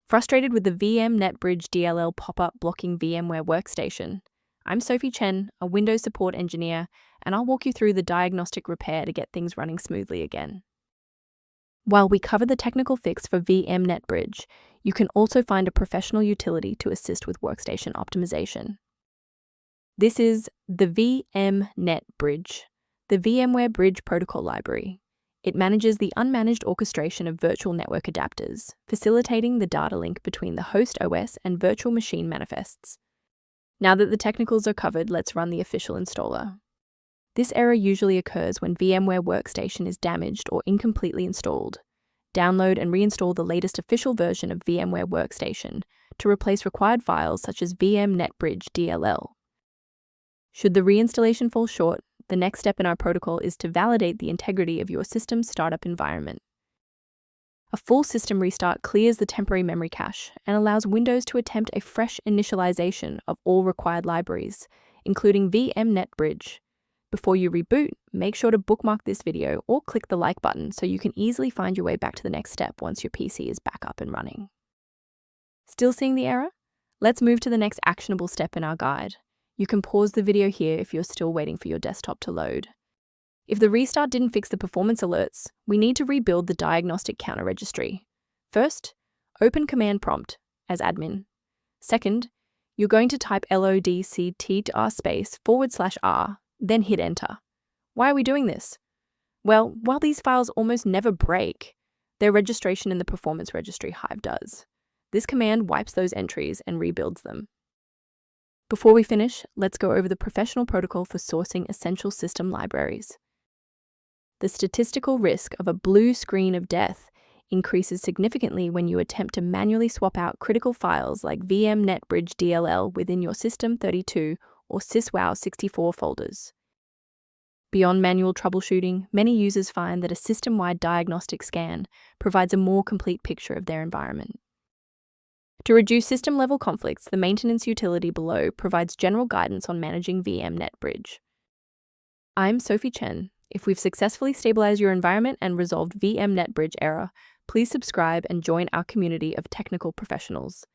Frustrated with the Vmnetbridge DLL pop-up blocking VMware Workstation? I'm Sophie Chen, a Windows support engineer, and I'll walk you through the diagnostic repair to get things running smoothly again. While we cover the technical fix for Vmnetbridge, you can also find a professional utility to assist with workstation optimization. This is the Vmnetbridge, the VMware Bridge Protocol library. It manages the unmanaged orchestration of virtual network adapters, facilitating the data link between the host OS and virtual machine manifests. Now that the technicals are covered, let's run the official installer. This error usually occurs when VMware Workstation is damaged or incompletely installed. Download and reinstall the latest official version of VMware Workstation to replace required files such as Vmnetbridge.dll. Should the reinstallation fall short, the next step in our protocol is to validate the integrity of your system's startup environment. A full system restart clears the temporary memory cache and allows Windows to attempt a fresh initialization of all required libraries, including Vmnetbridge. Before you reboot, make sure to bookmark this video or click the like button so you can easily find your way back to the next step once your PC is back up and running. Still seeing the error? Let's move to the next actionable step in our guide. You can pause the video here if you're still waiting for your desktop to load. If the restart didn't fix the performance alerts, we need to rebuild the diagnostic counter registry. First, open command prompt as admin. Second, you're going to type lodctr//r, then hit enter. Why are we doing this? Well, while these files almost never break, their registration in the performance registry Hive does. This command wipes those entries and rebuilds them. Before we finish, let's go over the professional protocol for sourcing essential system libraries. The statistical risk of a blue screen of death increases significantly when you attempt to manually swap out critical files like Vmnetbridge.dll within your System32 or syswow64 folders. Beyond manual troubleshooting, many users find that a system-wide diagnostic scan provides a more complete picture of their environment. To reduce system-level conflicts, the maintenance utility below provides general guidance on managing Vmnetbridge. I'm Sophie Chen. If we've successfully stabilized your environment and resolved Vmnetbridge error, please subscribe and join our community of technical professionals.